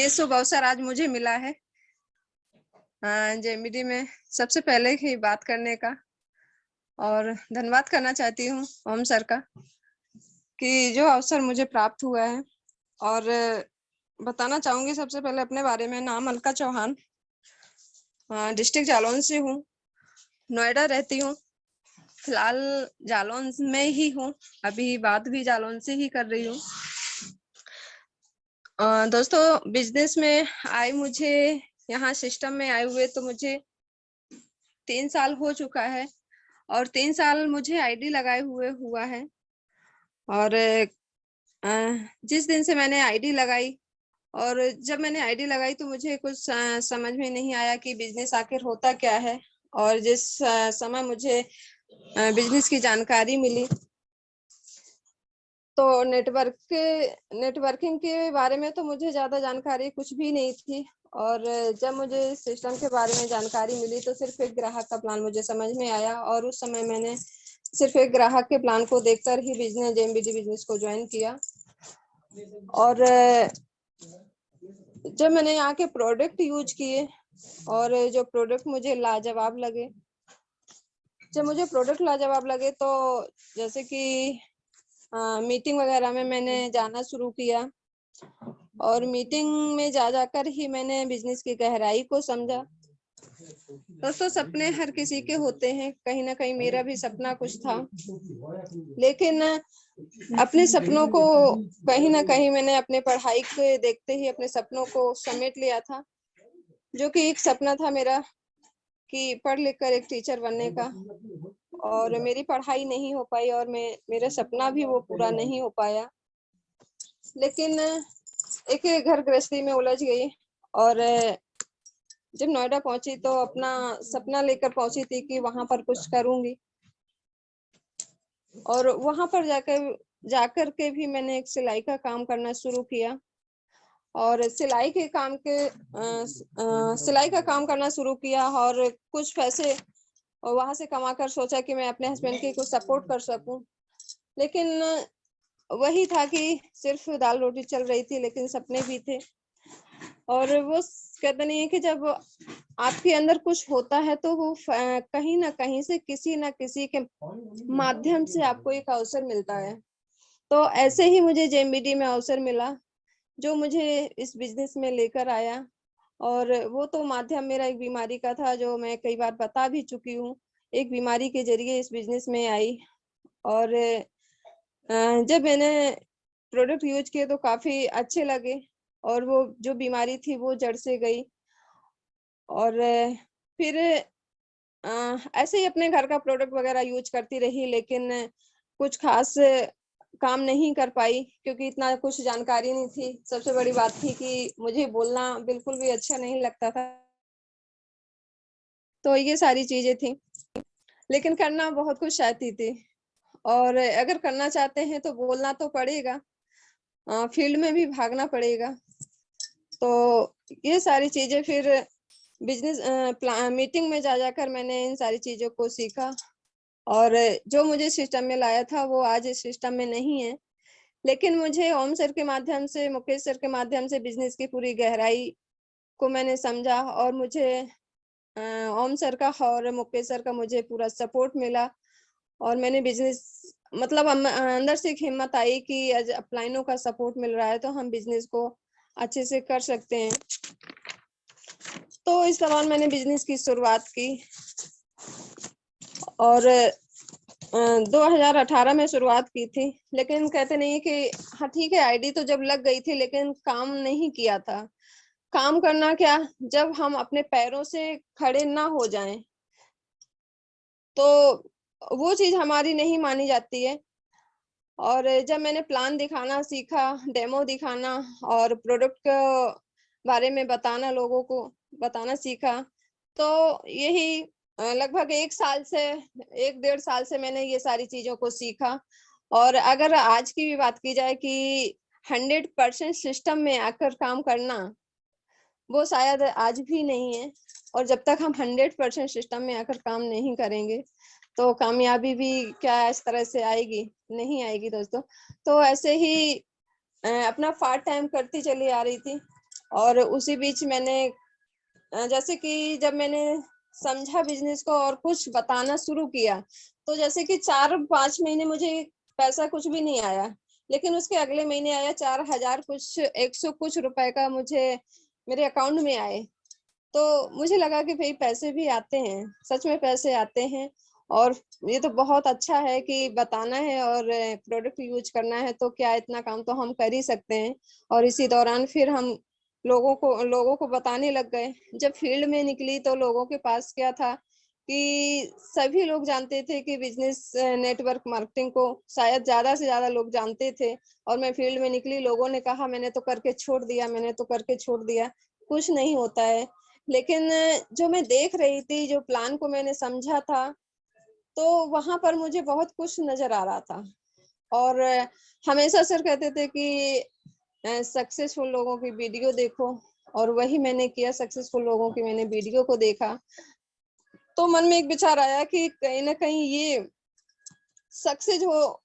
ये शुभ अवसर आज मुझे मिला है जेएमबीडी में सबसे पहले ही बात करने का, और धन्यवाद करना चाहती हूँ ओम सर का कि जो अवसर मुझे प्राप्त हुआ है। और बताना चाहूंगी सबसे पहले अपने बारे में। नाम अलका चौहान, डिस्ट्रिक्ट जालौन से हूँ, नोएडा रहती हूँ। फिलहाल जालौन में ही हूँ, अभी बात भी जालौन से ही कर रही हूँ। दोस्तों, बिजनेस में आए मुझे यहाँ सिस्टम में आए हुए तो मुझे 3 साल हो चुका है, और 3 साल मुझे आईडी लगाए हुए हुआ है। और जिस दिन से मैंने आईडी लगाई, और जब मैंने आईडी लगाई तो मुझे कुछ समझ में नहीं आया कि बिजनेस आखिर होता क्या है। और जिस समय मुझे बिजनेस की जानकारी मिली तो नेटवर्किंग के बारे में तो मुझे ज्यादा जानकारी कुछ भी नहीं थी। और जब मुझे सिस्टम के बारे में जानकारी मिली तो सिर्फ एक ग्राहक का प्लान मुझे समझ में आया, और उस समय मैंने सिर्फ एक ग्राहक के प्लान को देखकर ही जेएमबीडी बिजनेस को ज्वाइन किया। और जब मैंने यहाँ के प्रोडक्ट यूज किए और जो प्रोडक्ट मुझे लाजवाब लगे, तो जैसे कि मीटिंग वगैरह में मैंने जाना शुरू किया, और मीटिंग में जाकर ही मैंने बिजनेस की गहराई को समझा। दोस्तों, सपने हर किसी के होते हैं, कहीं ना कहीं मेरा भी सपना कुछ था, लेकिन अपने सपनों को कहीं ना कहीं मैंने अपने पढ़ाई के देखते ही अपने सपनों को समेट लिया था, जो कि एक सपना था मेरा कि पढ़ लिख कर एक टीचर बनने का। और मेरी पढ़ाई नहीं हो पाई और मेरा सपना भी वो पूरा नहीं हो पाया, लेकिन एक घर गृहस्थी में उलझ गई। और जब नोएडा पहुंची तो अपना सपना लेकर पहुंची थी कि वहां पर कुछ करूंगी, और वहां पर जाकर के भी मैंने एक सिलाई का काम करना शुरू किया। और सिलाई का काम करना शुरू किया, और कुछ पैसे वहां से कमाकर सोचा कि मैं अपने हस्बैंड की कुछ सपोर्ट कर सकूं। लेकिन वही था कि सिर्फ दाल रोटी चल रही थी, लेकिन सपने भी थे। और वो कहते नहीं है कि जब आपके अंदर कुछ होता है तो वो कहीं ना कहीं से किसी ना किसी के माध्यम से आपको एक अवसर मिलता है। तो ऐसे ही मुझे जेएमबीडी में अवसर मिला, जो मुझे इस बिजनेस में लेकर आया। और वो तो माध्यम मेरा एक बीमारी का था, जो मैं कई बार बता भी चुकी हूँ। एक बीमारी के जरिए इस बिजनेस में आई, और जब मैंने प्रोडक्ट यूज किए तो काफी अच्छे लगे, और वो जो बीमारी थी वो जड़ से गई। और फिर ऐसे ही अपने घर का प्रोडक्ट वगैरह यूज करती रही, लेकिन कुछ खास काम नहीं कर पाई, क्योंकि इतना कुछ जानकारी नहीं थी। सबसे बड़ी बात थी कि मुझे बोलना बिल्कुल भी अच्छा नहीं लगता था। तो ये सारी चीजें थी, लेकिन करना बहुत कुछ चाहती थी। और अगर करना चाहते हैं तो बोलना तो पड़ेगा, फील्ड में भी भागना पड़ेगा। तो ये सारी चीजें फिर बिजनेस मीटिंग में जाकर मैंने इन सारी चीजों को सीखा। और जो मुझे सिस्टम में लाया था वो आज इस सिस्टम में नहीं है, लेकिन मुझे ओम सर के माध्यम से, मुकेश सर के माध्यम से बिजनेस की पूरी गहराई को मैंने समझा, और मुझे ओम सर का और मुकेश सर का मुझे पूरा सपोर्ट मिला। और मैंने बिजनेस मतलब अंदर से एक हिम्मत आई कि आज अपलाइनों का सपोर्ट मिल रहा है तो हम बिजनेस को अच्छे से कर सकते हैं। तो इस दौरान मैंने बिजनेस की शुरुआत की, और 2018 में शुरुआत की थी। लेकिन कहते नहीं कि हाँ ठीक है, आईडी तो जब लग गई थी लेकिन काम नहीं किया था। काम करना क्या, जब हम अपने पैरों से खड़े ना हो जाएं तो वो चीज हमारी नहीं मानी जाती है। और जब मैंने प्लान दिखाना सीखा, डेमो दिखाना और प्रोडक्ट के बारे में बताना, लोगों को बताना सीखा, तो यही लगभग 1 डेढ़ साल से मैंने ये सारी चीजों को सीखा। और अगर आज की भी बात की जाए कि 100% सिस्टम में आकर काम करना, वो शायद आज भी नहीं है। और जब तक हम 100% सिस्टम में आकर काम नहीं करेंगे तो कामयाबी भी क्या इस तरह से आएगी, नहीं आएगी दोस्तों। तो ऐसे ही अपना पार्ट टाइम करती चली आ रही थी, और उसी बीच मैंने जैसे कि जब मैंने समझा बिजनेस को और कुछ बताना शुरू किया, तो जैसे कि 4-5 महीने मुझे पैसा कुछ भी नहीं आया, लेकिन उसके अगले महीने आया 4,000 कुछ 100 कुछ रुपए का मुझे मेरे अकाउंट में आए। तो मुझे लगा कि भाई पैसे भी आते हैं, सच में पैसे आते हैं। और ये तो बहुत अच्छा है कि बताना है और प्रोडक्ट यूज करना है, तो क्या इतना काम तो हम कर ही सकते हैं। और इसी दौरान फिर हम लोगों को बताने लग गए। जब फील्ड में निकली तो लोगों के पास क्या था कि सभी लोग जानते थे कि बिजनेस नेटवर्क मार्केटिंग को शायद ज्यादा से ज्यादा लोग जानते थे। और मैं फील्ड में निकली, लोगों ने कहा मैंने तो करके छोड़ दिया, मैंने तो करके छोड़ दिया। कुछ नहीं होता है। लेकिन जो मैं देख रही थी, जो प्लान को मैंने समझा था, तो वहां पर मुझे बहुत कुछ नजर आ रहा था। और हमेशा सर कहते थे कि सक्सेसफुल लोगों की वीडियो देखो, और वही मैंने किया। सक्सेसफुल लोगों की मैंने वीडियो को देखा, तो मन में एक विचार आया कि कहीं ना कहीं ये सक्सेस हो,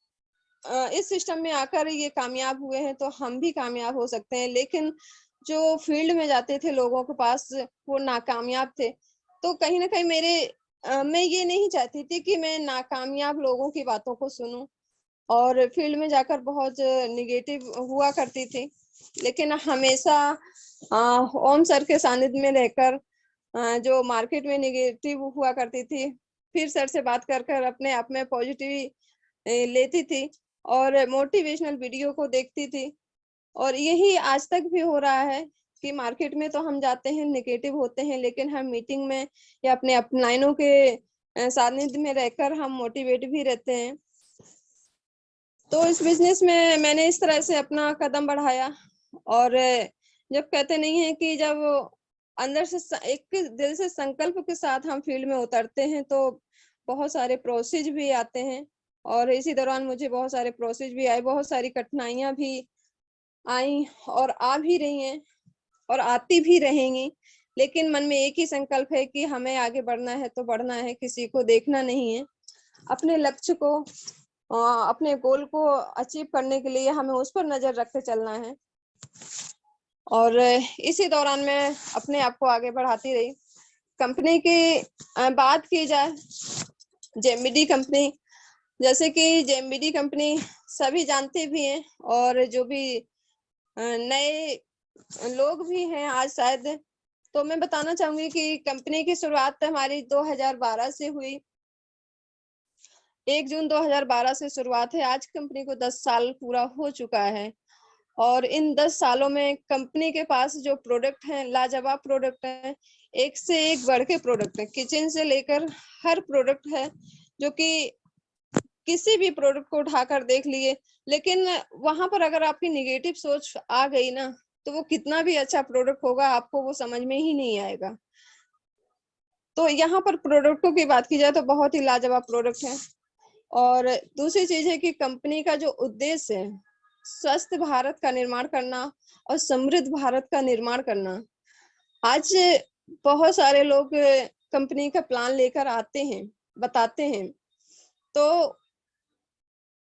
इस सिस्टम में आकर ये कामयाब हुए हैं, तो हम भी कामयाब हो सकते हैं। लेकिन जो फील्ड में जाते थे लोगों के पास, वो नाकामयाब थे। तो कहीं ना कहीं मैं ये नहीं चाहती थी कि मैं नाकामयाब लोगों की बातों को सुनूं, और फील्ड में जाकर बहुत निगेटिव हुआ करती थी। लेकिन हमेशा ओम सर के सानिध्य में रहकर, जो मार्केट में निगेटिव हुआ करती थी, फिर सर से बात कर कर अपने आप में पॉजिटिव लेती थी और मोटिवेशनल वीडियो को देखती थी। और यही आज तक भी हो रहा है कि मार्केट में तो हम जाते हैं, निगेटिव होते हैं, लेकिन हम मीटिंग में या अपने अपलाइनों के सानिध्य में रहकर हम मोटिवेट भी रहते हैं। तो इस बिजनेस में मैंने इस तरह से अपना कदम बढ़ाया। और जब कहते नहीं है कि जब अंदर से एक दिल से संकल्प के साथ हम फील्ड में उतरते हैं, तो बहुत सारे प्रोसेस भी आते हैं। और इसी दौरान मुझे बहुत सारे प्रोसेस भी आए, बहुत सारी कठिनाइयां भी आई और आ भी रही हैं और आती भी रहेंगी। लेकिन मन में एक ही संकल्प है कि हमें आगे बढ़ना है तो बढ़ना है, किसी को देखना नहीं है। अपने लक्ष्य को, अपने गोल को अचीव करने के लिए हमें उस पर नजर रख के चलना है। और इसी दौरान मैं अपने आप को आगे बढ़ाती रही। कंपनी की बात की जाए, जेएमबीडी कंपनी, जैसे कि जेएमबीडी कंपनी सभी जानते भी हैं, और जो भी नए लोग भी हैं आज शायद, तो मैं बताना चाहूंगी कि कंपनी की शुरुआत हमारी 2012 से हुई। 1 जून 2012 से शुरुआत है। आज कंपनी को 10 साल पूरा हो चुका है। और इन 10 सालों में कंपनी के पास जो प्रोडक्ट हैं, लाजवाब प्रोडक्ट हैं, एक से एक बढ़ के प्रोडक्ट है। किचन से लेकर हर प्रोडक्ट है, जो कि किसी भी प्रोडक्ट को उठाकर देख लिए। लेकिन वहां पर अगर आपकी निगेटिव सोच आ गई ना, तो वो कितना भी अच्छा प्रोडक्ट होगा, आपको वो समझ में ही नहीं आएगा। तो यहाँ पर प्रोडक्टों की बात की जाए तो बहुत ही लाजवाब प्रोडक्ट है। और दूसरी चीज है कि कंपनी का जो उद्देश्य है, स्वस्थ भारत का निर्माण करना और समृद्ध भारत का निर्माण करना। आज बहुत सारे लोग कंपनी का प्लान लेकर आते हैं, बताते हैं, तो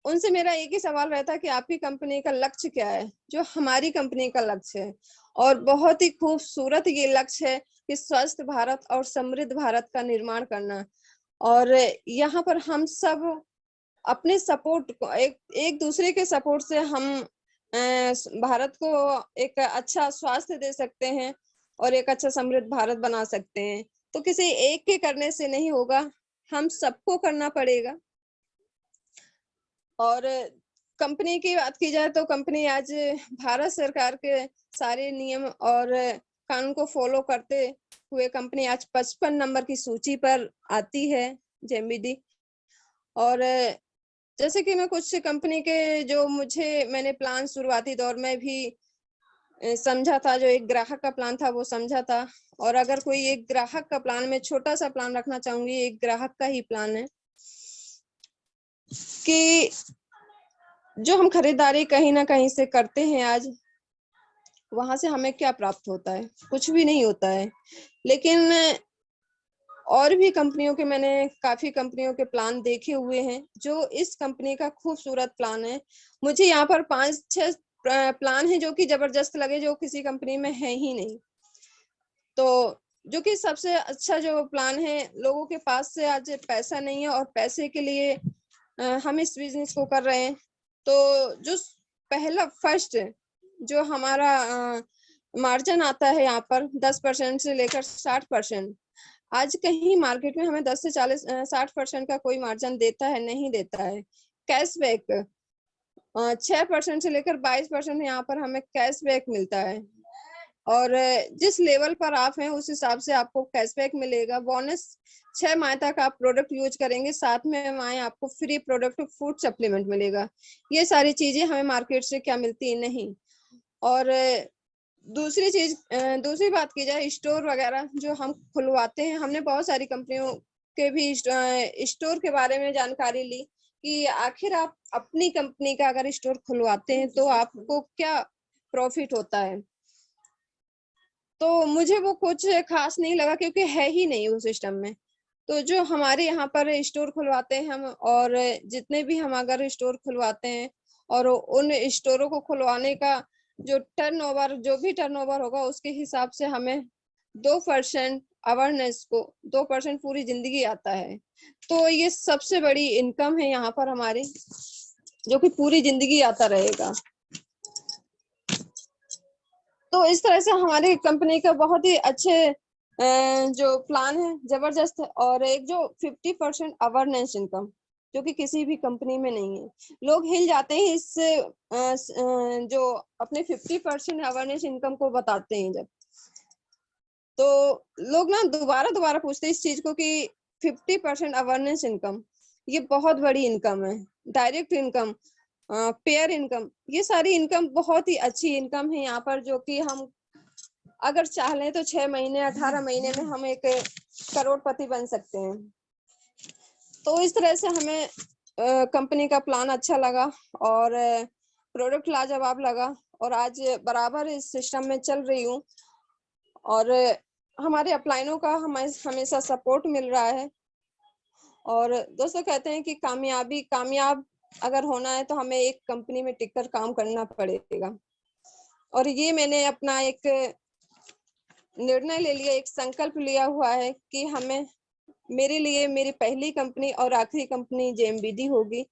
उनसे मेरा एक ही सवाल रहता है कि आपकी कंपनी का लक्ष्य क्या है। जो हमारी कंपनी का लक्ष्य है, और बहुत ही खूबसूरत ये लक्ष्य है कि स्वस्थ भारत और समृद्ध भारत का निर्माण करना। और यहाँ पर हम सब अपने सपोर्ट को, एक दूसरे के सपोर्ट से हम भारत को एक अच्छा स्वास्थ्य दे सकते हैं और एक अच्छा समृद्ध भारत बना सकते हैं। तो किसी एक के करने से नहीं होगा, हम सबको करना पड़ेगा। और कंपनी की बात की जाए तो कंपनी आज भारत सरकार के सारे नियम और कानून को फॉलो करते हुए कंपनी आज 55 नंबर की सूची पर आती है, जेएमबीडी। और जैसे कि मैं कुछ कंपनी के जो मैंने प्लान शुरुआती दौर में भी समझा था, जो एक ग्राहक का प्लान था वो समझा था। और अगर कोई एक ग्राहक का प्लान, में छोटा सा प्लान रखना चाहूंगी, एक ग्राहक का ही प्लान है कि जो हम खरीदारी कहीं ना कहीं से करते हैं आज, वहां से हमें क्या प्राप्त होता है? कुछ भी नहीं होता है। लेकिन और भी कंपनियों के, मैंने काफी कंपनियों के प्लान देखे हुए हैं, जो इस कंपनी का खूबसूरत प्लान है। मुझे यहाँ पर 5-6 प्लान है जो कि जबरदस्त लगे, जो किसी कंपनी में है ही नहीं। तो जो कि सबसे अच्छा जो प्लान है, लोगों के पास से आज पैसा नहीं है और पैसे के लिए हम इस बिजनेस को कर रहे हैं। तो जो पहला फर्स्ट जो हमारा मार्जिन आता है यहाँ पर 10% से लेकर 60%, आज कहीं मार्केट में हमें 10 से 40 60% का कोई मार्जिन देता है, नहीं देता है। कैशबैक 6% से लेकर 22% यहाँ पर हमें कैशबैक मिलता है। और जिस लेवल पर आप हैं उस हिसाब से आपको कैशबैक मिलेगा। बोनस 6 माह तक आप प्रोडक्ट यूज करेंगे, 7वें माह आपको फ्री प्रोडक्ट फूड सप्लीमेंट मिलेगा। ये सारी चीजें हमें मार्केट से क्या मिलती है, नहीं। और दूसरी बात की जाए, स्टोर वगैरह जो हम खुलवाते हैं, हमने बहुत सारी कंपनियों के भी स्टोर के बारे में जानकारी ली कि आखिर आप अपनी कंपनी का अगर स्टोर खुलवाते हैं तो आपको क्या प्रॉफिट होता है। तो मुझे वो कुछ खास नहीं लगा, क्योंकि है ही नहीं उस सिस्टम में। तो जो हमारे यहाँ पर स्टोर खुलवाते हैं हम, और जितने भी हम अगर स्टोर खुलवाते हैं, और उन स्टोरों को खुलवाने का जो टर्नओवर होगा उसके हिसाब से हमें 2% अवेयरनेस को 2% पूरी जिंदगी आता है। तो ये सबसे बड़ी इनकम है यहाँ पर हमारी, जो कि पूरी जिंदगी आता रहेगा। तो इस तरह से हमारी कंपनी का बहुत ही अच्छे जो प्लान है, जबरदस्त है। और एक जो 50% अवेयरनेस इनकम, जो कि किसी भी कंपनी में नहीं है। लोग हिल जाते हैं इससे जो अपने 50% अवेयरनेस इनकम को बताते हैं जब, तो लोग ना दोबारा पूछते हैं इस चीज को कि 50% अवेयरनेस इनकम, ये बहुत बड़ी इनकम है। डायरेक्ट इनकम, पेयर इनकम, ये सारी इनकम बहुत ही अच्छी इनकम है यहाँ पर, जो कि हम अगर चाह लें तो 6 महीने 18 महीने में हम एक करोड़पति बन सकते हैं। तो इस तरह से हमें कंपनी का प्लान अच्छा लगा और प्रोडक्ट लाजवाब लगा, और आज बराबर इस सिस्टम में चल रही हूँ। और हमारे अपलाइनों का हमें हमेशा सपोर्ट मिल रहा है। और दोस्तों कहते हैं कि कामयाब अगर होना है तो हमें एक कंपनी में टिककर काम करना पड़ेगा। और ये मैंने अपना एक निर्णय ले लिया, एक संकल्प लिया हुआ है कि मेरे लिए मेरी पहली कंपनी और आखिरी कंपनी जेएमबीडी होगी।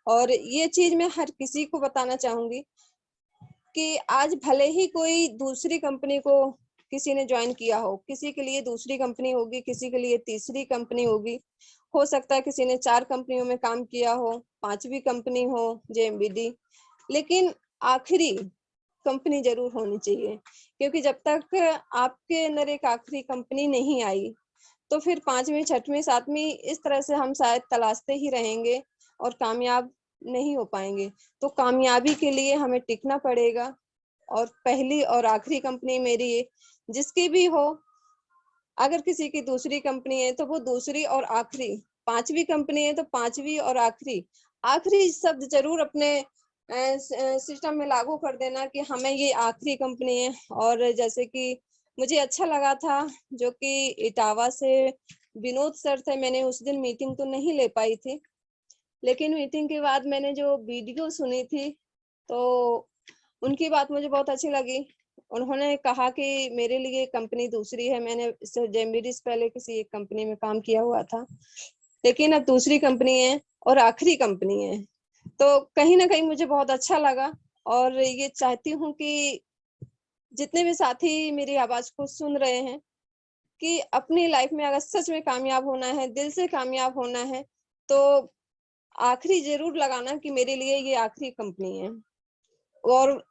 और ये चीज मैं हर किसी को बताना चाहूंगी कि आज भले ही कोई दूसरी कंपनी को किसी ने ज्वाइन किया हो, किसी के लिए दूसरी कंपनी होगी, किसी के लिए तीसरी कंपनी होगी, हो सकता है किसी ने 4 कंपनियों में काम किया हो, 5वीं कंपनी हो जेएमबीडी, लेकिन आखिरी कंपनी जरूर होनी चाहिए। क्योंकि जब तक आपके अंदर एक आखिरी कंपनी नहीं आई तो फिर 5वीं 6वीं 7वीं इस तरह से हम शायद तलाशते ही रहेंगे और कामयाब नहीं हो पाएंगे। तो कामयाबी के लिए हमें टिकना पड़ेगा। और पहली और आखिरी कंपनी मेरी है, जिसकी भी हो, अगर किसी की दूसरी कंपनी है तो वो दूसरी और आखिरी, 5वीं कंपनी है तो 5वीं और आखिरी। आखिरी शब्द जरूर अपने सिस्टम में लागू कर देना कि हमें ये आखिरी कंपनी है। और जैसे कि मुझे अच्छा लगा था जो कि इटावा से विनोद सर थे, मैंने उस दिन मीटिंग तो नहीं ले पाई थी, लेकिन मीटिंग के बाद मैंने जो वीडियो सुनी थी तो उनकी बात मुझे बहुत अच्छी लगी। उन्होंने कहा कि मेरे लिए कंपनी दूसरी है, मैंने इससे जेएमबीडी से पहले किसी एक कंपनी में काम किया हुआ था, लेकिन अब दूसरी कंपनी है और आखिरी कंपनी है। तो कहीं ना कहीं मुझे बहुत अच्छा लगा। और ये चाहती हूँ कि जितने भी साथी मेरी आवाज को सुन रहे हैं कि अपनी लाइफ में अगर सच में कामयाब होना है, दिल से कामयाब होना है, तो आखिरी जरूर लगाना कि मेरे लिए ये आखिरी कंपनी है। और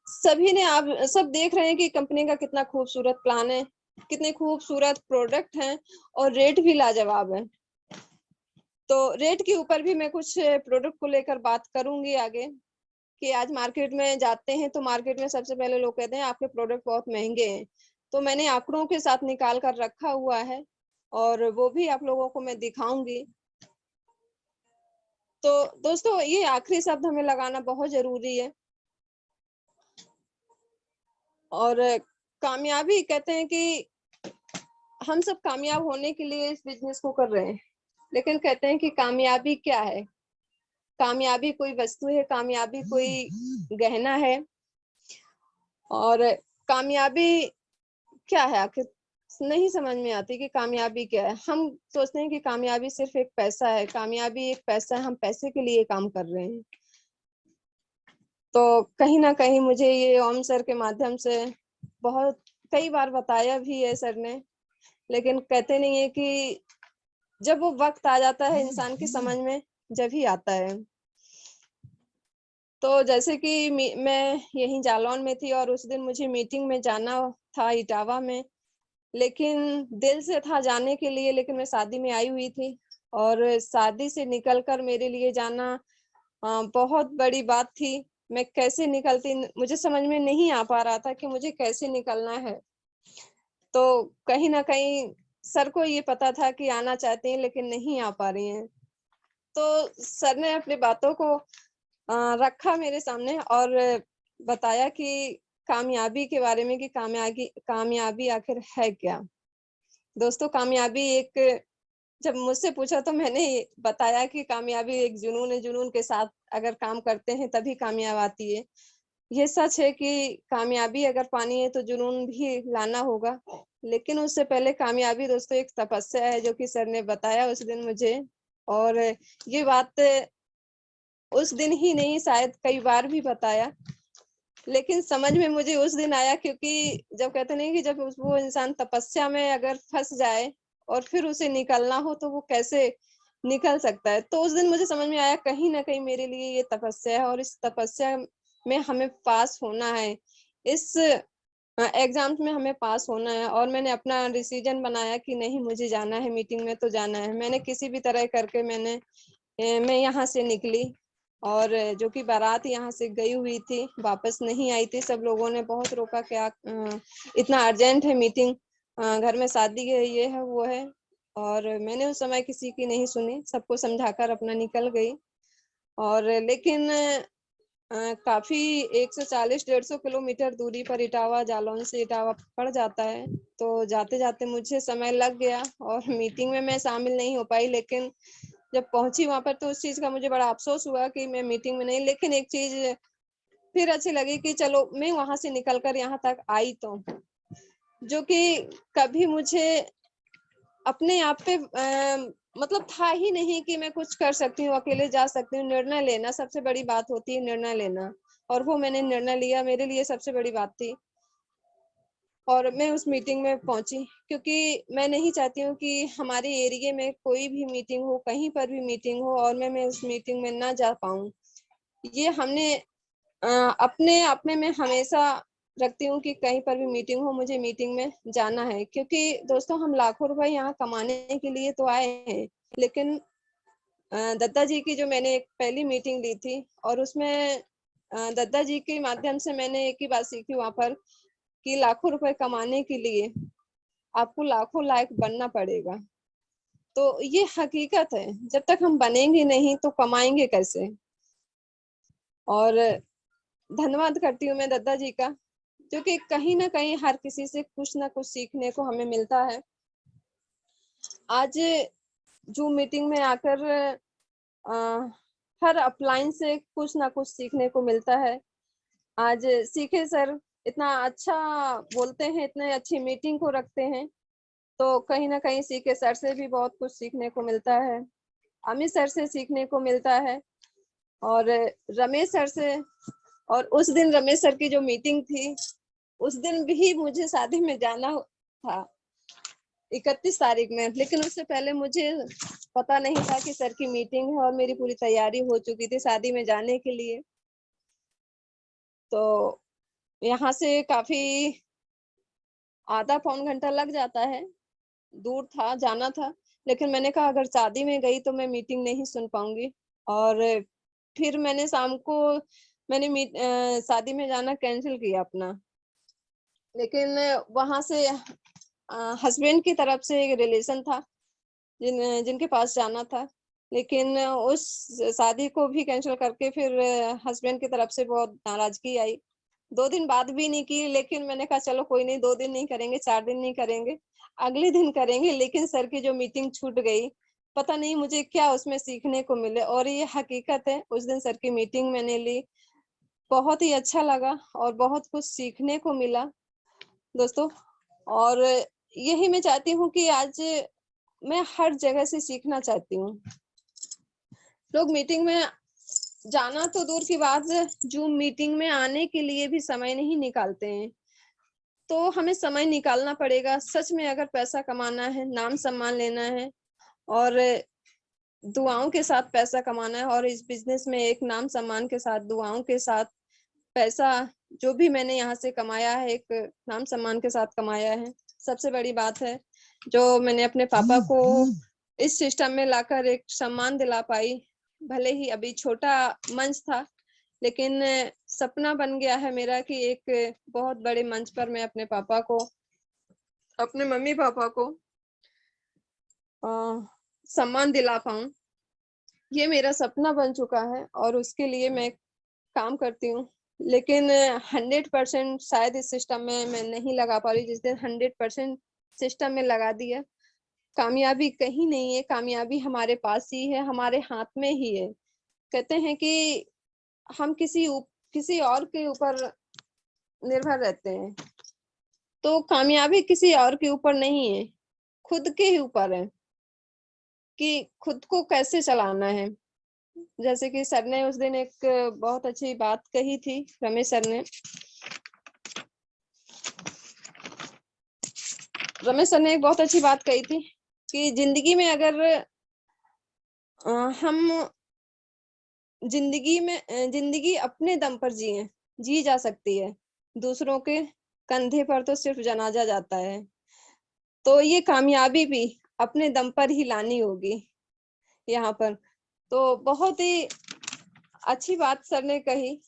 सभी ने, आप सब देख रहे हैं कि कंपनी का कितना खूबसूरत प्लान है, कितने खूबसूरत प्रोडक्ट हैं, और रेट भी लाजवाब है। तो रेट के ऊपर भी मैं कुछ प्रोडक्ट को लेकर बात करूंगी आगे, कि आज मार्केट में जाते हैं तो मार्केट में सबसे पहले लोग कहते हैं आपके प्रोडक्ट बहुत महंगे हैं। तो मैंने आंकड़ों के साथ निकाल कर रखा हुआ है और वो भी आप लोगों को मैं दिखाऊंगी। तो दोस्तों ये आखिरी शब्द हमें लगाना बहुत जरूरी है। और कामयाबी कहते हैं कि हम सब कामयाब होने के लिए इस बिजनेस को कर रहे हैं, लेकिन कहते हैं कि कामयाबी क्या है। कामयाबी कोई वस्तु है, कामयाबी कोई गहना है, और कामयाबी क्या है आखिर नहीं समझ में आती कि कामयाबी क्या है। हम सोचते हैं कि कामयाबी सिर्फ एक पैसा है, कामयाबी एक पैसा है, हम पैसे के लिए काम कर रहे हैं। तो कहीं ना कहीं मुझे ये ओम सर के माध्यम से बहुत कई बार बताया भी है सर ने, लेकिन कहते नहीं है कि जब वो वक्त आ जाता है इंसान की समझ में, जब ही आता है। तो जैसे कि मैं यहीं जालौन में थी और उस दिन मुझे मीटिंग में जाना था इटावा में, लेकिन दिल से था जाने के लिए, लेकिन मैं शादी में आई हुई थी और शादी से निकलकर मेरे लिए जाना बहुत बड़ी बात थी। मैं कैसे निकलती मुझे समझ में नहीं आ पा रहा था कि मुझे कैसे निकलना है। तो कहीं ना कहीं सर को ये पता था कि आना चाहती हैं लेकिन नहीं आ पा रही हैं। तो सर ने अपनी बातों को रखा मेरे सामने और बताया कि कामयाबी के बारे में कि कामयाबी आखिर है क्या। दोस्तों, कामयाबी एक, जब मुझसे पूछा तो मैंने बताया कि कामयाबी एक जुनून है, जुनून के साथ अगर काम करते हैं तभी कामयाब आती है। ये सच है कि कामयाबी अगर पानी है तो जुनून भी लाना होगा, लेकिन उससे पहले कामयाबी दोस्तों एक तपस्या है, जो कि सर ने बताया उस दिन मुझे। और ये बात उस दिन ही नहीं, शायद कई बार भी बताया, लेकिन समझ में मुझे उस दिन आया, क्योंकि जब कहते नहीं कि जब वो इंसान तपस्या में अगर फंस जाए और फिर उसे निकलना हो तो वो कैसे निकल सकता है। तो उस दिन मुझे समझ में आया कहीं ना कहीं मेरे लिए ये तपस्या है और इस तपस्या में हमें पास होना है, इस एग्जाम्स में हमें पास होना है। और मैंने अपना डिसीजन बनाया कि नहीं, मुझे जाना है, मीटिंग में तो जाना है। मैंने किसी भी तरह करके मैं यहाँ से निकली, और जो कि बारात यहाँ से गई हुई थी, वापस नहीं आई थी। सब लोगों ने बहुत रोका, क्या इतना अर्जेंट है मीटिंग, घर में शादी है, ये है वो है। और मैंने उस समय किसी की नहीं सुनी, सबको समझाकर अपना निकल गई। और लेकिन काफी 140-150 किलोमीटर दूरी पर इटावा, जालौन से इटावा पड़ जाता है। तो जाते जाते मुझे समय लग गया और मीटिंग में मैं शामिल नहीं हो पाई। लेकिन जब पहुंची वहां पर तो उस चीज का मुझे बड़ा अफसोस हुआ कि मैं मीटिंग में नहीं। लेकिन एक चीज फिर अच्छी लगी कि चलो मैं वहां से निकलकर यहाँ तक आई, तो जो कि कभी मुझे अपने आप पे मतलब था ही नहीं कि मैं कुछ कर सकती हूँ, अकेले जा सकती हूँ। निर्णय लेना सबसे बड़ी बात होती है, निर्णय लेना, और वो मैंने निर्णय लिया, मेरे लिए सबसे बड़ी बात थी। और मैं उस मीटिंग में पहुंची, क्योंकि मैं नहीं चाहती हूँ कि हमारे एरिया में कोई भी मीटिंग हो, कहीं पर भी मीटिंग हो, और मैं उस मीटिंग में ना जा पाऊँ। ये हमने अपने आप में मैं हमेशा रखती हूँ कि कहीं पर भी मीटिंग हो, मुझे मीटिंग में जाना है। क्योंकि दोस्तों, हम लाखों रुपए यहाँ कमाने के लिए तो आए हैं, लेकिन दत्ता जी की जो मैंने एक पहली मीटिंग ली थी, और उसमें दत्ता जी के माध्यम से मैंने एक ही बात सीखी वहां पर, कि लाखों रुपए कमाने के लिए आपको लाखों लायक बनना पड़ेगा। तो ये हकीकत है, जब तक हम बनेंगे नहीं तो कमाएंगे कैसे। और धन्यवाद करती हूँ मैं दत्ता जी का, क्योंकि कहीं ना कहीं हर किसी से कुछ ना कुछ सीखने को हमें मिलता है। आज जो मीटिंग में आकर हर अपलाइन से कुछ ना कुछ सीखने को मिलता है। आज सीखे सर इतना अच्छा बोलते हैं, इतने अच्छी मीटिंग को रखते हैं, तो कहीं ना कहीं सीखे सर से भी बहुत कुछ सीखने को मिलता है, अमित सर से सीखने को मिलता है, और रमेश सर से। और उस दिन रमेश सर की जो मीटिंग थी, उस दिन भी मुझे शादी में जाना था 31 तारीख में, लेकिन उससे पहले मुझे पता नहीं था कि सर की मीटिंग है, और मेरी पूरी तैयारी हो चुकी थी शादी में जाने के लिए। तो यहाँ से काफी आधा पौन घंटा लग जाता है, दूर था, जाना था। लेकिन मैंने कहा अगर शादी में गई तो मैं मीटिंग नहीं सुन पाऊंगी। और फिर मैंने शाम को शादी में जाना कैंसिल किया अपना। लेकिन वहां से हस्बैंड की तरफ से एक रिलेशन था जिनके पास जाना था, लेकिन उस शादी को भी कैंसिल करके फिर हस्बैंड की तरफ से बहुत नाराजगी आई। 2 दिन बात भी नहीं की, लेकिन मैंने कहा चलो कोई नहीं, 2 दिन नहीं करेंगे, 4 दिन नहीं करेंगे, अगले दिन करेंगे। लेकिन सर की जो मीटिंग छूट गई, पता नहीं मुझे क्या उसमें सीखने को मिले, और ये हकीकत है। उस दिन सर की मीटिंग मैंने ली, बहुत ही अच्छा लगा और बहुत कुछ सीखने को मिला दोस्तों। और यही मैं चाहती हूँ कि आज मैं हर जगह से सीखना चाहती हूँ। लोग मीटिंग में जाना तो दूर की बात है, जूम मीटिंग में आने के लिए भी समय नहीं निकालते हैं। तो हमें समय निकालना पड़ेगा सच में, अगर पैसा कमाना है, नाम सम्मान लेना है और दुआओं के साथ पैसा कमाना है। और इस बिजनेस में एक नाम सम्मान के साथ, दुआओं के साथ पैसा, जो भी मैंने यहाँ से कमाया है, एक नाम सम्मान के साथ कमाया है। सबसे बड़ी बात है जो मैंने अपने पापा को इस सिस्टम में लाकर एक सम्मान दिला पाई। भले ही अभी छोटा मंच था, लेकिन सपना बन गया है मेरा कि एक बहुत बड़े मंच पर मैं अपने पापा को, अपने मम्मी पापा को सम्मान दिला पाऊं। ये मेरा सपना बन चुका है और उसके लिए मैं काम करती हूँ। लेकिन 100% शायद इस सिस्टम में मैं नहीं लगा पा रही। जिस दिन 100% सिस्टम में लगा दिया, कामयाबी कहीं नहीं है, कामयाबी हमारे पास ही है, हमारे हाथ में ही है। कहते हैं कि हम किसी और के ऊपर निर्भर रहते हैं, तो कामयाबी किसी और के ऊपर नहीं है, खुद के ही ऊपर है कि खुद को कैसे चलाना है। जैसे कि सर ने उस दिन एक बहुत अच्छी बात कही थी, रमेश सर ने एक बहुत अच्छी बात कही थी कि जिंदगी में अगर हम जिंदगी अपने दम पर जी जा सकती है, दूसरों के कंधे पर तो सिर्फ जनाजा जाता है। तो ये कामयाबी भी अपने दम पर ही लानी होगी यहाँ पर। तो बहुत ही अच्छी बात सर ने कही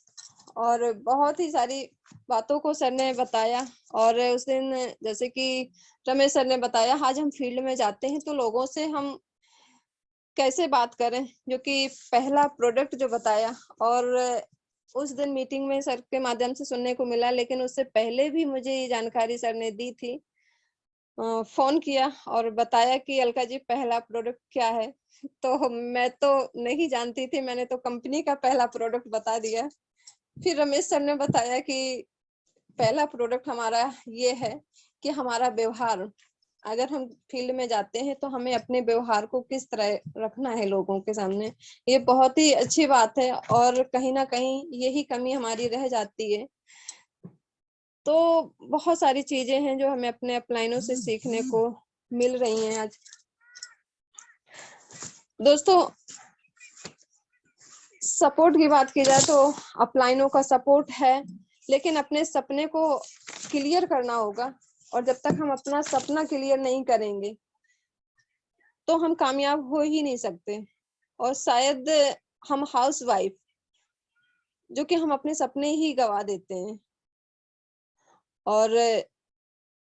और बहुत ही सारी बातों को सर ने बताया। और उस दिन जैसे कि रमेश सर ने बताया, आज हम फील्ड में जाते हैं तो लोगों से हम कैसे बात करें, जो कि पहला प्रोडक्ट जो बताया। और उस दिन मीटिंग में सर के माध्यम से सुनने को मिला, लेकिन उससे पहले भी मुझे ये जानकारी सर ने दी थी। फोन किया और बताया कि अलका जी पहला प्रोडक्ट क्या है। तो मैं तो नहीं जानती थी, मैंने तो कंपनी का पहला प्रोडक्ट बता दिया। फिर रमेश सर ने बताया कि पहला प्रोडक्ट हमारा ये है कि हमारा व्यवहार, अगर हम फील्ड में जाते हैं तो हमें अपने व्यवहार को किस तरह रखना है लोगों के सामने। ये बहुत ही अच्छी बात है और कहीं ना कहीं यही कमी हमारी रह जाती है। तो बहुत सारी चीजें हैं जो हमें अपने अपलाइनों से सीखने को मिल रही हैं आज। दोस्तों, सपोर्ट की बात की जाए तो अपलाइनों का सपोर्ट है, लेकिन अपने सपने को क्लियर करना होगा। और जब तक हम अपना सपना क्लियर नहीं करेंगे तो हम कामयाब हो ही नहीं सकते। और शायद हम हाउस वाइफ, जो कि हम अपने सपने ही गवा देते हैं। और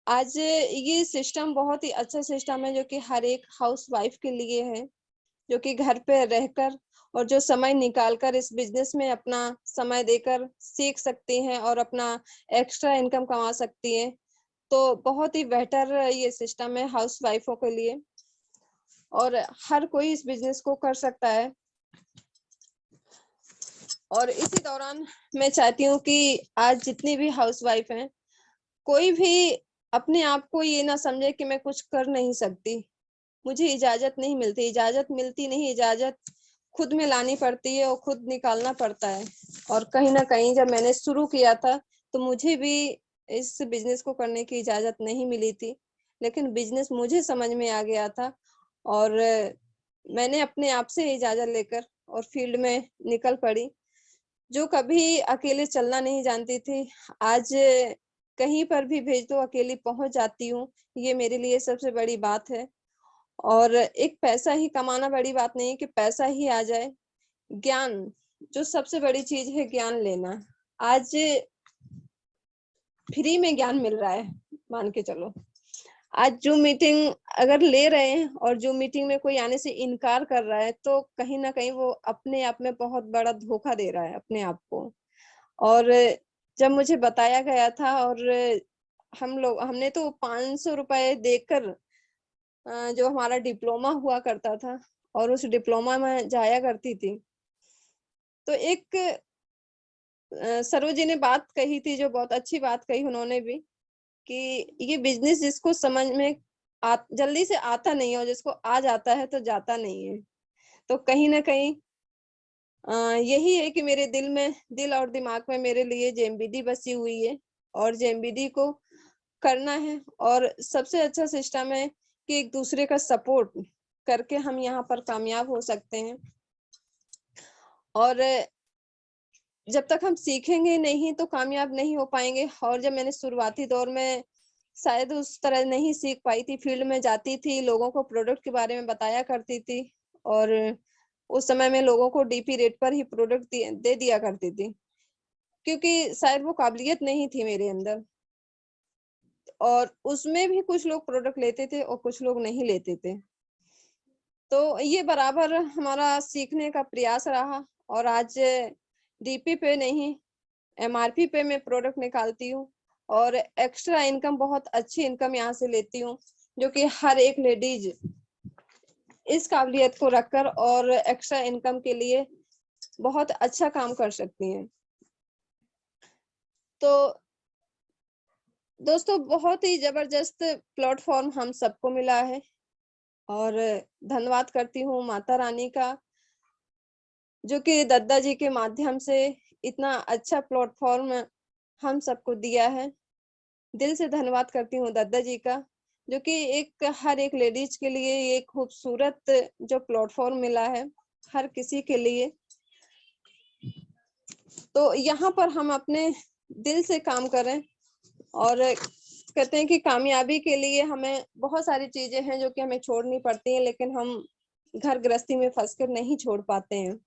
आज ये सिस्टम बहुत ही अच्छा सिस्टम है, जो कि हर एक हाउस वाइफ के लिए है, जो कि घर पे रहकर और जो समय निकालकर इस बिजनेस में अपना समय देकर सीख सकती हैं और अपना एक्स्ट्रा इनकम कमा सकती है। तो बहुत ही बेहतर ये सिस्टम है हाउस वाइफों के लिए, और हर कोई इस बिजनेस को कर सकता है। और इसी दौरान मैं चाहती हूँ कि आज जितनी भी हाउस वाइफ हैं, कोई भी अपने आप को ये ना समझे कि मैं कुछ कर नहीं सकती, मुझे इजाजत नहीं मिलती। इजाजत मिलती नहीं, इजाजत खुद में लानी पड़ती है और खुद निकालना पड़ता है। और कहीं ना कहीं जब मैंने शुरू किया था तो मुझे भी इस बिजनेस को करने की इजाजत नहीं मिली थी, लेकिन बिजनेस मुझे समझ में आ गया था और मैंने अपने आप से इजाजत लेकर और फील्ड में निकल पड़ी। जो कभी अकेले चलना नहीं जानती थी, आज कहीं पर भी भेज दो अकेली पहुंच जाती हूँ। ये मेरे लिए सबसे बड़ी बात है। और एक पैसा ही कमाना बड़ी बात नहीं है कि पैसा ही आ जाए। ज्ञान जो सबसे बड़ी चीज है, ज्ञान लेना। आज फ्री में ज्ञान मिल रहा है, मान के चलो। आज जो मीटिंग अगर ले रहे हैं और जो मीटिंग में कोई आने से इनकार कर रहा है, तो कहीं ना कहीं वो अपने आप में बहुत बड़ा धोखा दे रहा है अपने आप को। और जब मुझे बताया गया था और हमने तो 500 रुपए देकर जो हमारा डिप्लोमा हुआ करता था और उस डिप्लोमा में जाया करती थी। तो एक सरोज जी ने बात कही थी, जो बहुत अच्छी बात कही उन्होंने भी, कि ये बिजनेस जिसको समझ में जल्दी से आता नहीं है और जिसको आ जाता है तो जाता नहीं है। तो कहीं ना कहीं यही है कि मेरे दिल और दिमाग में मेरे लिए जेएमबीडी बसी हुई है और जेएमबीडी को करना है। और सबसे अच्छा सिस्टम है कि एक दूसरे का सपोर्ट करके हम यहाँ पर कामयाब हो सकते हैं। और जब तक हम सीखेंगे नहीं तो कामयाब नहीं हो पाएंगे। और जब मैंने शुरुआती दौर में शायद उस तरह नहीं सीख पाई थी, फील्ड में जाती थी, लोगों को प्रोडक्ट के बारे में बताया करती थी और उस समय में लोगों को डीपी रेट पर ही प्रोडक्ट दे दिया करती थी, क्योंकि शायद वो काबिलियत नहीं थी मेरे अंदर। और उसमें भी कुछ लोग प्रोडक्ट लेते थे और कुछ लोग नहीं लेते थे। तो ये बराबर हमारा सीखने का प्रयास रहा और आज डीपी पे नहीं, एमआरपी पे मैं प्रोडक्ट निकालती हूँ और एक्स्ट्रा इनकम, बहुत अच्छी इनकम यहाँ से लेती हूँ, जो कि हर एक लेडीज इस काबिलियत को रखकर और एक्स्ट्रा इनकम के लिए बहुत अच्छा काम कर सकती हैं। तो दोस्तों, बहुत ही जबरदस्त प्लेटफॉर्म हम सबको मिला है और धन्यवाद करती हूँ माता रानी का, जो कि दद्दा जी के माध्यम से इतना अच्छा प्लेटफॉर्म हम सबको दिया है। दिल से धन्यवाद करती हूँ दद्दा जी का, जो कि हर एक लेडीज के लिए ये खूबसूरत जो प्लेटफॉर्म मिला है हर किसी के लिए। तो यहाँ पर हम अपने दिल से काम करें और कहते हैं कि कामयाबी के लिए हमें बहुत सारी चीजें हैं जो कि हमें छोड़नी पड़ती हैं, लेकिन हम घर गृहस्थी में फंसकर नहीं छोड़ पाते हैं।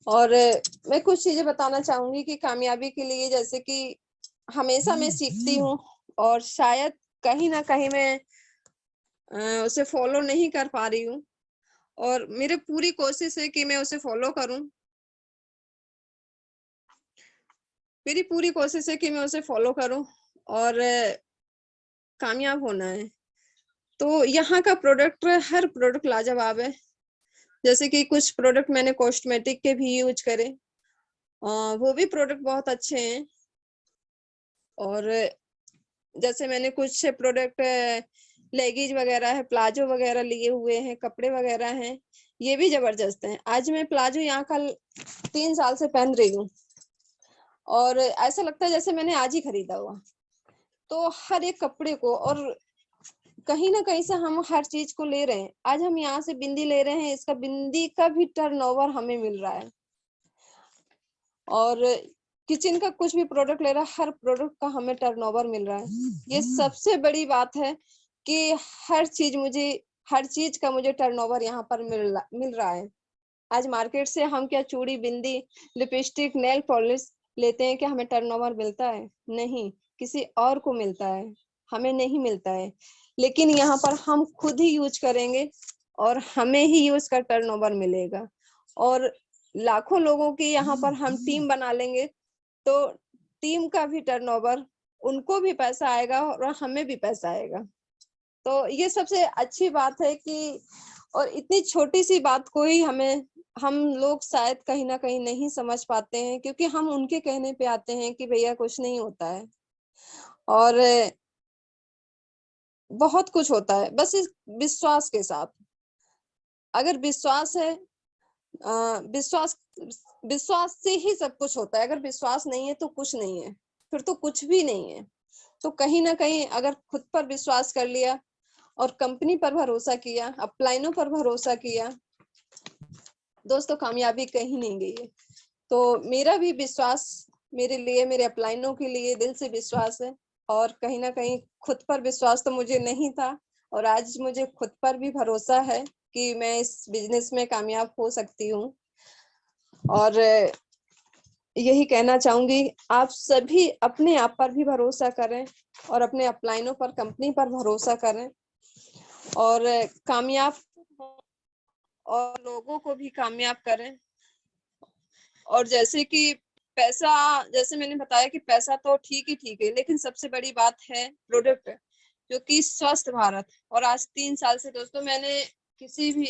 और मैं कुछ चीजें बताना चाहूंगी कि कामयाबी के लिए, जैसे कि हमेशा मैं सीखती हूँ और शायद कहीं ना कहीं मैं उसे फॉलो नहीं कर पा रही हूँ और मेरी पूरी कोशिश है कि मैं उसे फॉलो करूं। मेरी पूरी कोशिश है कि मैं उसे फॉलो करूं और कामयाब होना है। तो यहाँ का प्रोडक्ट, हर प्रोडक्ट लाजवाब है। जैसे कि कुछ प्रोडक्ट मैंने कॉस्मेटिक के भी यूज करे, वो भी प्रोडक्ट बहुत अच्छे हैं। और जैसे मैंने कुछ प्रोडक्ट लेगीज वगैरह है, प्लाजो वगैरह लिए हुए हैं, कपड़े वगैरह हैं, ये भी जबरदस्त हैं। आज मैं प्लाजो यहाँ का 3 साल से पहन रही हूँ और ऐसा लगता है जैसे मैंने आज ही खरीदा हुआ। तो हर एक कपड़े को, और कहीं ना कहीं से हम हर चीज को ले रहे हैं। आज हम यहाँ से बिंदी ले रहे हैं, इसका बिंदी का भी टर्नओवर हमें मिल रहा है। और किचन का कुछ भी प्रोडक्ट ले रहा है, हर प्रोडक्ट का हमें टर्नओवर मिल रहा है। ये सबसे बड़ी बात है कि हर चीज का मुझे टर्नओवर यहाँ पर मिल रहा है। आज मार्केट से हम क्या चूड़ी, बिंदी, लिपस्टिक, नेल पॉलिश लेते हैं, क्या हमें टर्नओवर मिलता है? नहीं, किसी और को मिलता है, हमें नहीं मिलता है। लेकिन यहाँ पर हम खुद ही यूज करेंगे और हमें ही यूज का टर्नओवर मिलेगा। और लाखों लोगों की यहाँ पर हम टीम बना लेंगे तो टीम का भी टर्नओवर, उनको भी पैसा आएगा और हमें भी पैसा आएगा। तो ये सबसे अच्छी बात है कि, और इतनी छोटी सी बात को ही हम लोग शायद कहीं ना कहीं नहीं समझ पाते हैं, क्योंकि हम उनके कहने पे आते हैं कि भैया कुछ नहीं होता है। और बहुत कुछ होता है, बस इस विश्वास के साथ। अगर विश्वास है, विश्वास विश्वास से ही सब कुछ होता है। अगर विश्वास नहीं है तो कुछ नहीं है, फिर तो कुछ भी नहीं है। तो कहीं ना कहीं अगर खुद पर विश्वास कर लिया और कंपनी पर भरोसा किया, अपलाइनों पर भरोसा किया, दोस्तों कामयाबी कहीं नहीं गई है। तो मेरा भी विश्वास, मेरे लिए, मेरे अपलाइनों के लिए दिल से विश्वास है। और कहीं ना कहीं खुद पर विश्वास तो मुझे नहीं था और आज मुझे खुद पर भी भरोसा है कि मैं इस बिजनेस में कामयाब हो सकती हूँ। और यही कहना चाहूंगी, आप सभी अपने आप पर भी भरोसा करें और अपने अपलाइनों पर, कंपनी पर भरोसा करें और कामयाब, और लोगों को भी कामयाब करें। और जैसे कि पैसा, जैसे मैंने बताया कि पैसा तो ठीक है, लेकिन सबसे बड़ी बात है प्रोडक्ट। जो कि स्वस्थ भारत। और आज 3 साल से दोस्तों मैंने किसी भी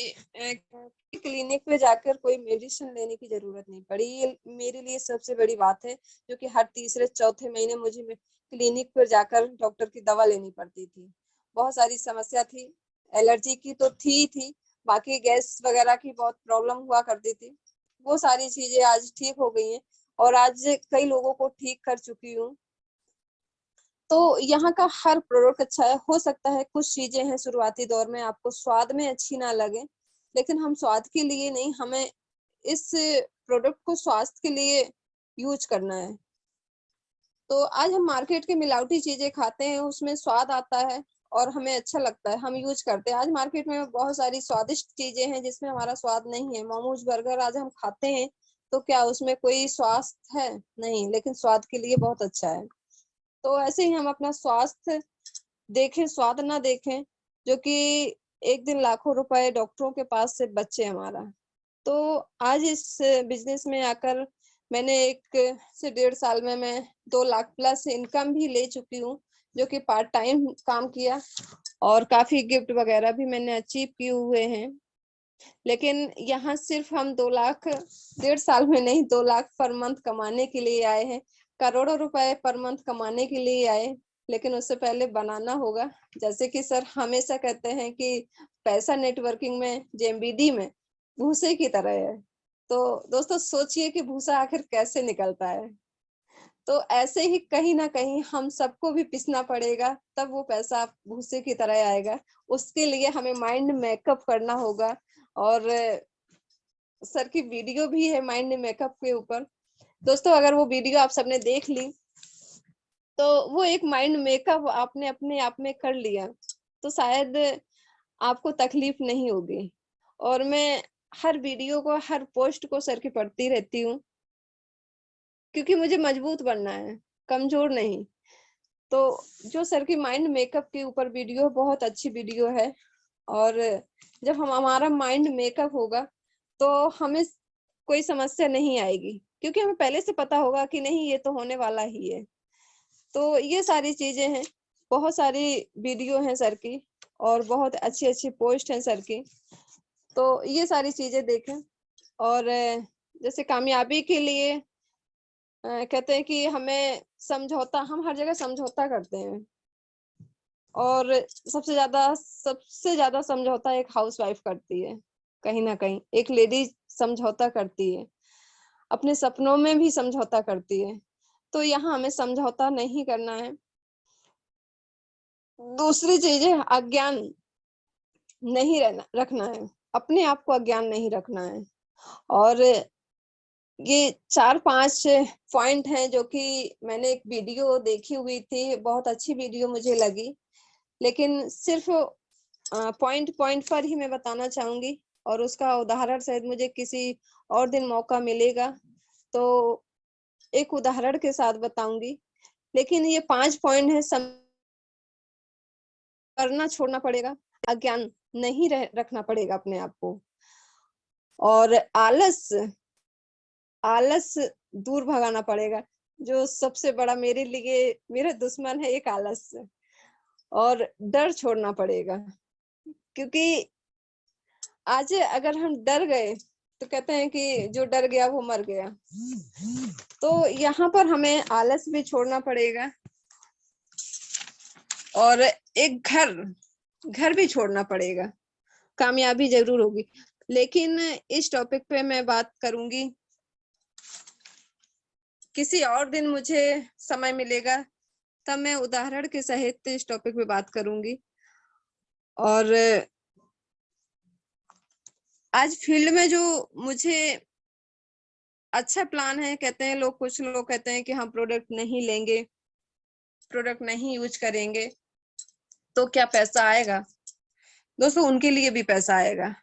क्लिनिक पे जाकर कोई मेडिसिन लेने की जरूरत नहीं पड़ी। ये मेरे लिए सबसे बड़ी बात है, जो कि हर तीसरे चौथे महीने मुझे क्लिनिक पर जाकर डॉक्टर की दवा लेनी पड़ती थी। बहुत सारी समस्या थी, एलर्जी की तो थी, बाकी गैस वगैरह की बहुत प्रॉब्लम हुआ करती थी। वो सारी चीजें आज ठीक हो गई हैं और आज कई लोगों को ठीक कर चुकी हूँ। तो यहाँ का हर प्रोडक्ट अच्छा है। हो सकता है कुछ चीजें हैं शुरुआती दौर में आपको स्वाद में अच्छी ना लगे, लेकिन हम स्वाद के लिए नहीं, हमें इस प्रोडक्ट को स्वास्थ्य के लिए यूज करना है। तो आज हम मार्केट के मिलावटी चीजें खाते हैं, उसमें स्वाद आता है और हमें अच्छा लगता है, हम यूज करते हैं। आज मार्केट में बहुत सारी स्वादिष्ट चीजें हैं जिसमें हमारा स्वाद नहीं है। मोमोज, बर्गर आज हम खाते हैं, तो क्या उसमें कोई स्वास्थ्य है? नहीं, लेकिन स्वाद के लिए बहुत अच्छा है। तो ऐसे ही हम अपना स्वास्थ्य देखें, स्वाद ना देखें, जो कि एक दिन लाखों रुपए डॉक्टरों के पास से बचे हमारा। तो आज इस बिजनेस में आकर मैंने 1 से 1.5 साल में मैं 2 लाख प्लस इनकम भी ले चुकी हूँ, जो कि पार्ट टाइम काम किया, और काफी गिफ्ट वगैरह भी मैंने अचीव किए हुए हैं। लेकिन यहाँ सिर्फ हम 2 लाख 1.5 साल में नहीं, 2 लाख पर मंथ कमाने के लिए आए हैं, करोड़ों रुपए पर मंथ कमाने के लिए आए। लेकिन उससे पहले बनाना होगा। जैसे कि सर हमेशा कहते हैं कि पैसा नेटवर्किंग में, जेएमबीडी में भूसे की तरह है। तो दोस्तों सोचिए कि भूसा आखिर कैसे निकलता है। तो ऐसे ही कहीं ना कहीं हम सबको भी पिसना पड़ेगा, तब वो पैसा भूसे की तरह आएगा। उसके लिए हमें माइंड मेकअप करना होगा। और सर की वीडियो भी है माइंड मेकअप के ऊपर। दोस्तों अगर वो वीडियो आप सबने देख ली, तो वो एक माइंड मेकअप आपने अपने आप में कर लिया, तो शायद आपको तकलीफ नहीं होगी। और मैं हर वीडियो को, हर पोस्ट को सर की पढ़ती रहती हूँ, क्योंकि मुझे मजबूत बनना है, कमजोर नहीं। तो जो सर की माइंड मेकअप के ऊपर वीडियो, बहुत अच्छी वीडियो है। और जब हमारा माइंड मेकअप होगा, तो हमें कोई समस्या नहीं आएगी, क्योंकि हमें पहले से पता होगा कि नहीं, ये तो होने वाला ही है। तो ये सारी चीजें हैं, बहुत सारी वीडियो हैं सर की, और बहुत अच्छी अच्छी पोस्ट हैं सर की। तो ये सारी चीजें देखें। और जैसे कामयाबी के लिए कहते हैं कि हमें समझौता, हम हर जगह समझौता करते हैं, और सबसे ज्यादा समझौता एक हाउसवाइफ करती है। कहीं ना कहीं एक लेडी समझौता करती है, अपने सपनों में भी समझौता करती है। तो यहाँ हमें समझौता नहीं करना है। दूसरी चीज है, अज्ञान नहीं रखना है, अपने आप को अज्ञान नहीं रखना है। और ये 4-5 पॉइंट हैं, जो कि मैंने एक वीडियो देखी हुई थी, बहुत अच्छी वीडियो मुझे लगी। लेकिन सिर्फ पॉइंट पॉइंट पर ही मैं बताना चाहूंगी, और उसका उदाहरण शायद मुझे किसी और दिन मौका मिलेगा तो एक उदाहरण के साथ बताऊंगी। लेकिन ये 5 पॉइंट है, करना छोड़ना पड़ेगा, अज्ञान नहीं रखना पड़ेगा अपने आप को, और आलस आलस दूर भगाना पड़ेगा। जो सबसे बड़ा मेरे लिए, मेरा दुश्मन है एक आलस। और डर छोड़ना पड़ेगा, क्योंकि आज अगर हम डर गए, तो कहते हैं कि जो डर गया वो मर गया। तो यहाँ पर हमें आलस भी छोड़ना पड़ेगा, और एक घर भी छोड़ना पड़ेगा। कामयाबी जरूर होगी, लेकिन इस टॉपिक पे मैं बात करूंगी किसी और दिन, मुझे समय मिलेगा तब मैं उदाहरण के सहित इस टॉपिक पे बात करूंगी। और आज फील्ड में जो मुझे अच्छा प्लान है, कहते हैं लोग, कुछ लोग कहते हैं कि हम प्रोडक्ट नहीं लेंगे, प्रोडक्ट नहीं यूज करेंगे, तो क्या पैसा आएगा? दोस्तों उनके लिए भी पैसा आएगा।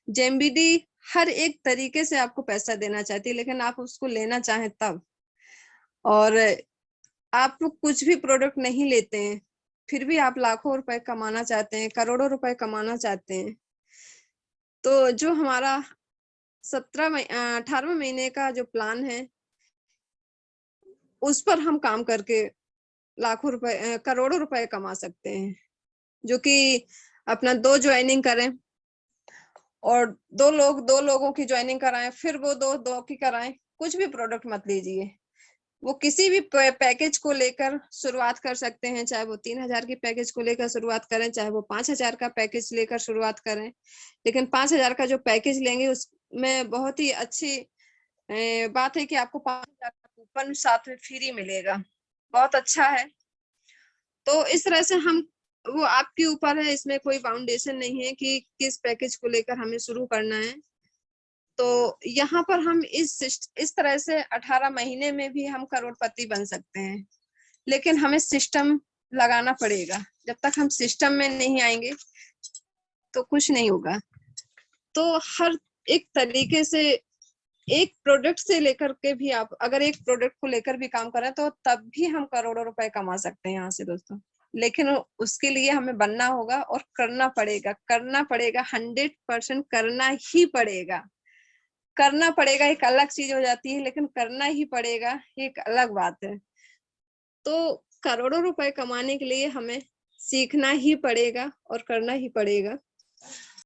जेएमबीडी हर एक तरीके से आपको पैसा देना चाहती है, लेकिन आप उसको लेना चाहें तब। और आप कुछ भी प्रोडक्ट नहीं लेते हैं, फिर भी आप लाखों रुपए कमाना चाहते हैं, करोड़ों रुपए कमाना चाहते हैं। तो जो हमारा 18वें महीने का जो प्लान है, उस पर हम काम करके लाखों रुपए, करोड़ों रुपए कमा सकते हैं। जो कि अपना 2 ज्वाइनिंग करें और 2 लोगों की ज्वाइनिंग कराएं, फिर वो 2 की कराएं। कुछ भी प्रोडक्ट मत लीजिए। वो किसी भी पैकेज को लेकर शुरुआत कर सकते हैं, चाहे वो 3000 की पैकेज को लेकर शुरुआत करें, चाहे वो 5000 का पैकेज लेकर शुरुआत करें। लेकिन 5000 का जो पैकेज लेंगे उसमें बहुत ही अच्छी बात है कि आपको 5000 का कूपन साथ में फ्री मिलेगा। बहुत अच्छा है। तो इस तरह से हम, वो आपके ऊपर है, इसमें कोई फाउंडेशन नहीं है कि किस पैकेज को लेकर हमें शुरू करना है। तो यहाँ पर हम इस तरह से 18 महीने में भी हम करोड़पति बन सकते हैं, लेकिन हमें सिस्टम लगाना पड़ेगा। जब तक हम सिस्टम में नहीं आएंगे तो कुछ नहीं होगा। तो हर एक तरीके से एक प्रोडक्ट से लेकर के भी, आप अगर एक प्रोडक्ट को लेकर भी काम करें तो तब भी हम करोड़ों रुपए कमा सकते हैं यहाँ से दोस्तों। लेकिन उसके लिए हमें बनना होगा और करना पड़ेगा, 100% करना ही पड़ेगा। करना पड़ेगा एक अलग चीज हो जाती है, लेकिन करना ही पड़ेगा एक अलग बात है। तो करोड़ों रुपए कमाने के लिए हमें सीखना ही पड़ेगा और करना ही पड़ेगा।